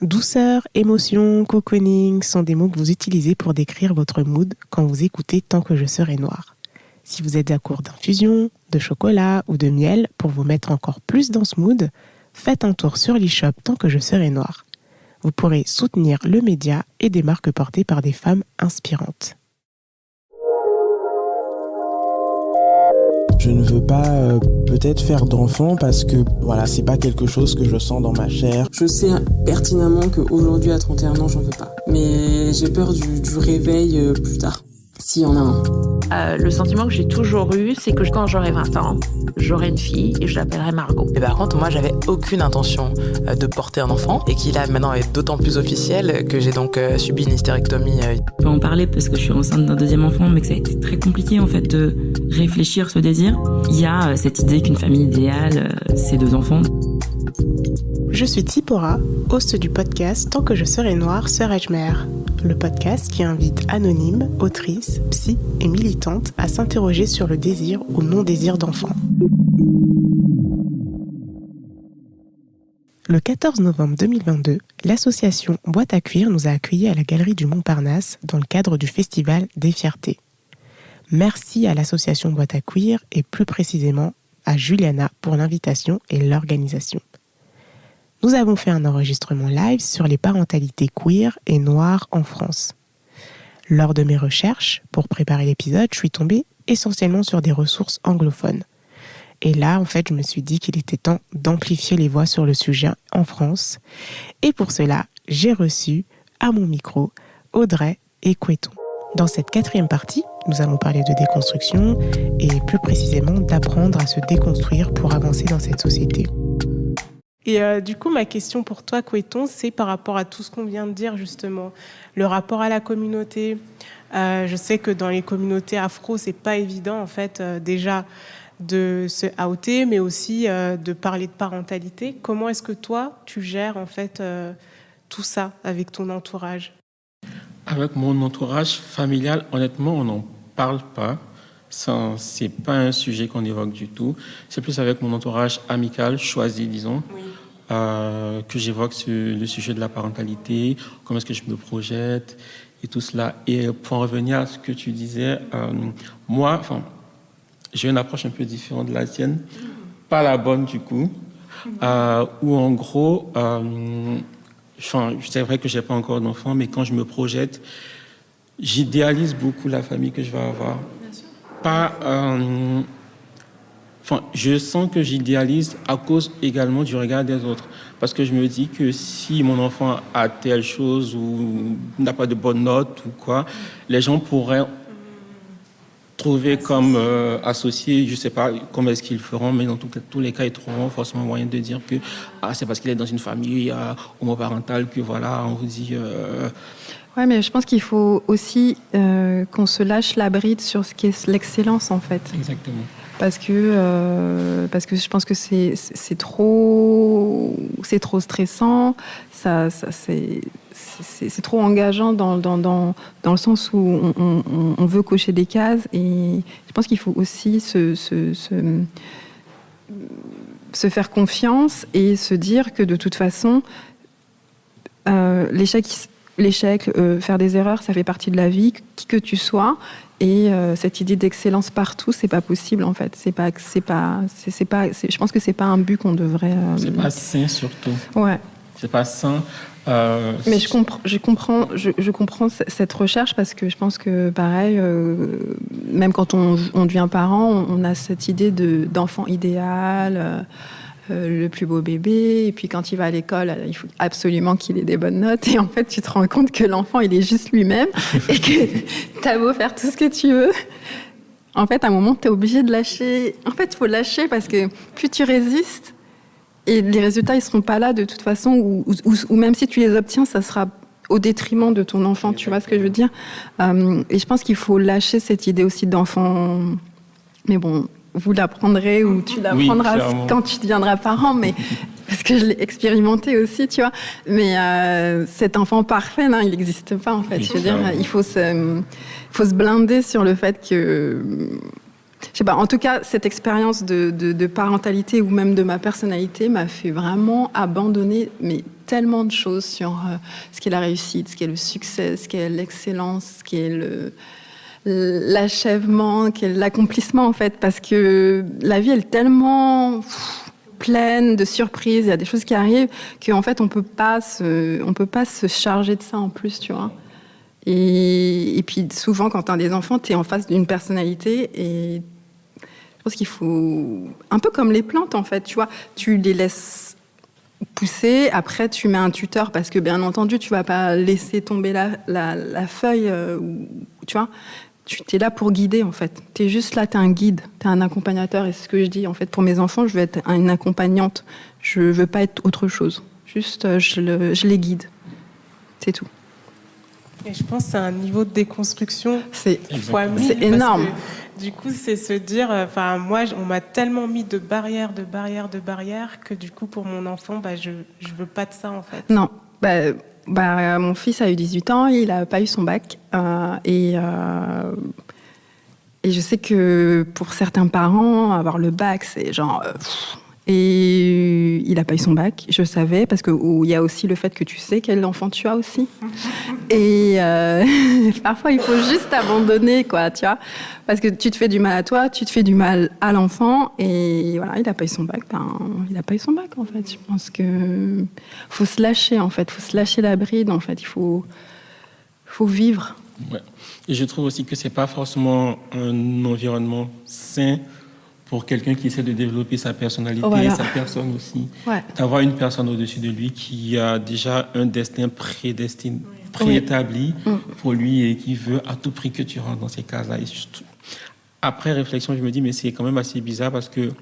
Douceur, émotion, cocooning sont des mots que vous utilisez pour décrire votre mood quand vous écoutez Tant que je serai noir. Si vous êtes à court d'infusion, de chocolat ou de miel pour vous mettre encore plus dans ce mood, faites un tour sur l'e-shop Tant que je serai noir. Vous pourrez soutenir le média et des marques portées par des femmes inspirantes. Je ne veux pas peut-être faire d'enfant parce que voilà, c'est pas quelque chose que je sens dans ma chair. Je sais pertinemment qu'aujourd'hui à 31 ans, j'en veux pas. Mais j'ai peur du réveil plus tard, s'il y en a un. Le sentiment que j'ai toujours eu, c'est que quand j'aurai 20 ans, j'aurai une fille et je l'appellerai Margot. Et par contre, moi, j'avais aucune intention de porter un enfant et qui là maintenant est d'autant plus officiel que j'ai donc subi une hystérectomie. Je peux en parler parce que je suis enceinte d'un deuxième enfant, mais que ça a été très compliqué en fait de réfléchir ce désir. Il y a cette idée qu'une famille idéale, c'est 2 enfants. Je suis Tsipora, host du podcast Tant que je serai noire, serai-je mère ? Le podcast qui invite anonymes, autrices, psy et militantes à s'interroger sur le désir ou non-désir d'enfant. Le 14 novembre 2022, l'association Boîte à cuir nous a accueillis à la Galerie du Montparnasse dans le cadre du festival des Fiertés. Merci à l'association Boîte à cuir et plus précisément à Juliana pour l'invitation et l'organisation. Nous avons fait un enregistrement live sur les parentalités queer et noires en France. Lors de mes recherches, pour préparer l'épisode, je suis tombée essentiellement sur des ressources anglophones. Et là, en fait, je me suis dit qu'il était temps d'amplifier les voix sur le sujet en France. Et pour cela, j'ai reçu à mon micro Audrey Ekweton. Dans cette 4e partie, nous allons parler de déconstruction et plus précisément d'apprendre à se déconstruire pour avancer dans cette société. Et du coup, ma question pour toi, Ekweton, c'est par rapport à tout ce qu'on vient de dire, justement. Le rapport à la communauté. Je sais que dans les communautés afro, c'est pas évident, en fait, déjà de se outer, mais aussi de parler de parentalité. Comment est-ce que toi, tu gères, en fait, tout ça avec ton entourage ? Avec mon entourage familial, honnêtement, on n'en parle pas. Ça, c'est pas un sujet qu'on évoque du tout. C'est plus avec mon entourage amical, choisi, disons, oui. Que j'évoque le sujet de la parentalité, comment est-ce que je me projette et tout cela. Et pour en revenir à ce que tu disais, moi, j'ai une approche un peu différente de la tienne, pas la bonne du coup, où en gros, c'est vrai que j'ai pas encore d'enfant, mais quand je me projette, j'idéalise beaucoup la famille que je vais avoir. Je sens que j'idéalise à cause également du regard des autres. Parce que je me dis que si mon enfant a telle chose ou n'a pas de bonne note ou quoi, les gens pourraient trouver comme associé, je ne sais pas comment est-ce qu'ils feront, mais dans tous les cas, ils trouveront forcément moyen de dire que c'est parce qu'il est dans une famille homoparentale que voilà, on vous dit... Ouais, mais je pense qu'il faut aussi qu'on se lâche la bride sur ce qui est l'excellence, en fait. Exactement. Parce que je pense que c'est trop stressant, c'est trop engageant dans le sens où on veut cocher des cases, et je pense qu'il faut aussi se faire confiance et se dire que de toute façon l'échec, faire des erreurs, ça fait partie de la vie, qui que tu sois. Et cette idée d'excellence partout, c'est pas possible en fait. Je pense que c'est pas un but qu'on devrait. C'est pas sain surtout. Ouais. C'est pas sain. Mais je comprends cette recherche parce que je pense que pareil, même quand on devient parent, on a cette idée d'enfant idéal. Le plus beau bébé, et puis quand il va à l'école, il faut absolument qu'il ait des bonnes notes, et en fait tu te rends compte que l'enfant il est juste lui-même et que t'as beau faire tout ce que tu veux, en fait à un moment t'es obligé de lâcher. En fait il faut lâcher parce que plus tu résistes et les résultats ils seront pas là de toute façon, ou même si tu les obtiens ça sera au détriment de ton enfant, tu vois ce que je veux dire. Et je pense qu'il faut lâcher cette idée aussi d'enfant, mais bon, vous l'apprendrez ou tu l'apprendras quand tu deviendras parent, mais parce que je l'ai expérimenté aussi, tu vois. Mais cet enfant parfait, non, il n'existe pas en fait. Je veux dire, il faut se blinder sur le fait que Je sais pas, en tout cas, cette expérience de parentalité ou même de ma personnalité m'a fait vraiment abandonner tellement de choses sur ce qu'est la réussite, ce qu'est le succès, ce qu'est l'excellence, ce qu'est l'achèvement, ce qu'est l'accomplissement en fait, parce que la vie elle est tellement pleine de surprises, il y a des choses qui arrivent qu'en fait on peut pas se charger de ça en plus, tu vois. Et puis souvent quand tu as des enfants, tu es en face d'une personnalité et je pense qu'il faut un peu comme les plantes en fait, tu vois, tu les laisses pousser, après tu mets un tuteur parce que bien entendu tu vas pas laisser tomber la feuille, tu vois. Tu es là pour guider, en fait. Tu es juste là, tu es un guide, tu es un accompagnateur. Et c'est ce que je dis, en fait, pour mes enfants, je veux être une accompagnante. Je veux pas être autre chose. Juste, je les guide. C'est tout. Et je pense que c'est un niveau de déconstruction fois 1000. C'est énorme. Du coup, c'est se dire... moi, on m'a tellement mis de barrières que du coup, pour mon enfant, je veux pas de ça, en fait. Non. Mon fils a eu 18 ans, il n'a pas eu son bac. Et je sais que pour certains parents, avoir le bac, c'est genre... et il n'a pas eu son bac, je savais, parce qu'il y a aussi le fait que tu sais quel enfant tu as aussi. Et parfois, il faut juste abandonner, quoi, tu vois. Parce que tu te fais du mal à toi, tu te fais du mal à l'enfant. Et voilà, il n'a pas eu son bac. Il n'a pas eu son bac, en fait. Je pense que faut se lâcher, en fait. Il faut se lâcher la bride, en fait. Il faut vivre. Ouais. Et je trouve aussi que ce n'est pas forcément un environnement sain pour quelqu'un qui essaie de développer sa personnalité et sa personne aussi. Ouais. D'avoir une personne au-dessus de lui qui a déjà un destin préétabli pour lui et qui veut à tout prix que tu rentres dans ces cases-là. Et surtout, après réflexion, je me dis, mais c'est quand même assez bizarre parce que,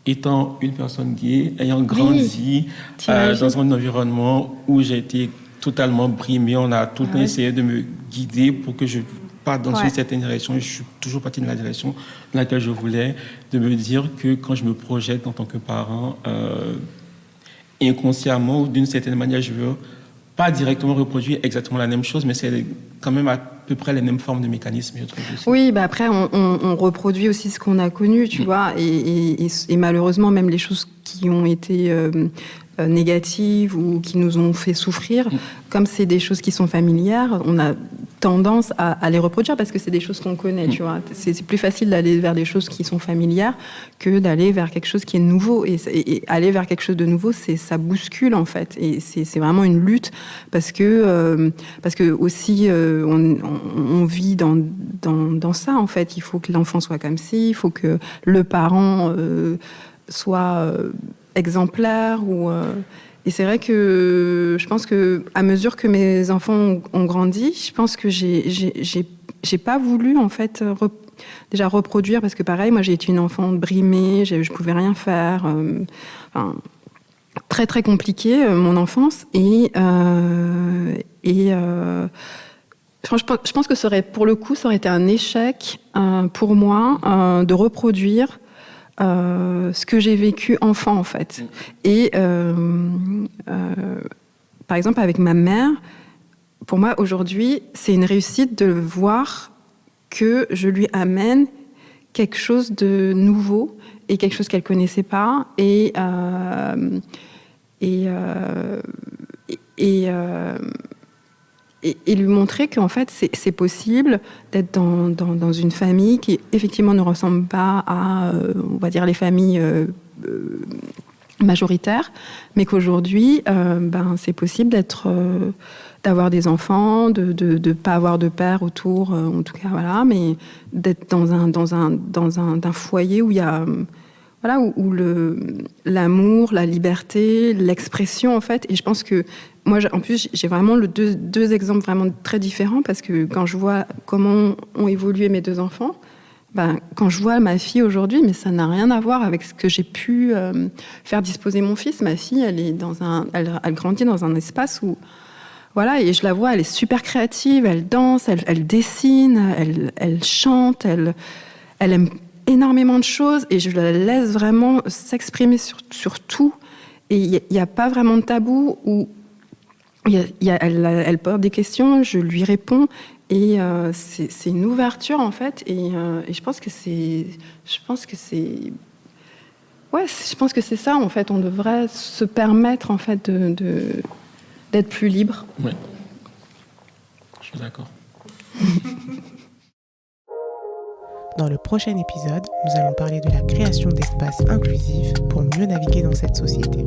étant une personne gay, ayant grandi dans un environnement où j'ai été totalement brimé, on a tout le temps essayé de me guider pour que je parte dans une certaine direction. Et je suis toujours parti dans la direction dans laquelle je voulais, de me dire que quand je me projette en tant que parent, inconsciemment ou d'une certaine manière, je veux pas directement reproduire exactement la même chose, mais c'est quand même à peu près les mêmes formes de mécanismes, je trouve aussi. Oui, après, on reproduit aussi ce qu'on a connu, tu vois, et malheureusement, même les choses qui ont été négatives ou qui nous ont fait souffrir, comme c'est des choses qui sont familières, on a tendance à les reproduire parce que c'est des choses qu'on connaît, tu vois. C'est plus facile d'aller vers des choses qui sont familières que d'aller vers quelque chose qui est nouveau. Et aller vers quelque chose de nouveau, ça bouscule, en fait. Et c'est vraiment une lutte parce que aussi, on vit dans ça, en fait. Il faut que l'enfant soit comme ci, il faut que le parent soit exemplaire et c'est vrai que je pense que à mesure que mes enfants ont grandi, je pense que j'ai pas voulu en fait déjà reproduire parce que pareil, moi j'ai été une enfant brimée, je pouvais rien faire, très très compliqué mon enfance et je pense que ça aurait été un échec pour moi de reproduire ce que j'ai vécu enfant, en fait. Et par exemple, avec ma mère, pour moi, aujourd'hui, c'est une réussite de voir que je lui amène quelque chose de nouveau et quelque chose qu'elle connaissait pas. Et lui montrer qu'en fait, c'est possible d'être dans une famille qui, effectivement, ne ressemble pas à, on va dire, les familles majoritaires, mais qu'aujourd'hui, c'est possible d'avoir des enfants, de pas avoir de père autour, en tout cas, voilà, mais d'être dans un foyer où il y a... Voilà, où l'amour, la liberté, l'expression, en fait. Et je pense que moi, en plus, j'ai vraiment deux exemples vraiment très différents parce que quand je vois comment ont évolué mes deux enfants, quand je vois ma fille aujourd'hui, mais ça n'a rien à voir avec ce que j'ai pu faire disposer mon fils. Ma fille, elle grandit dans un espace où, voilà, et je la vois, elle est super créative, elle danse, elle dessine, elle chante, elle aime énormément de choses et je la laisse vraiment s'exprimer sur tout. Et il n'y a pas vraiment de tabou où elle pose des questions, je lui réponds Et c'est une ouverture en fait, et je pense que c'est ça en fait. On devrait se permettre en fait d'être plus libre. Oui, je suis d'accord. Dans le prochain épisode, nous allons parler de la création d'espaces inclusifs pour mieux naviguer dans cette société.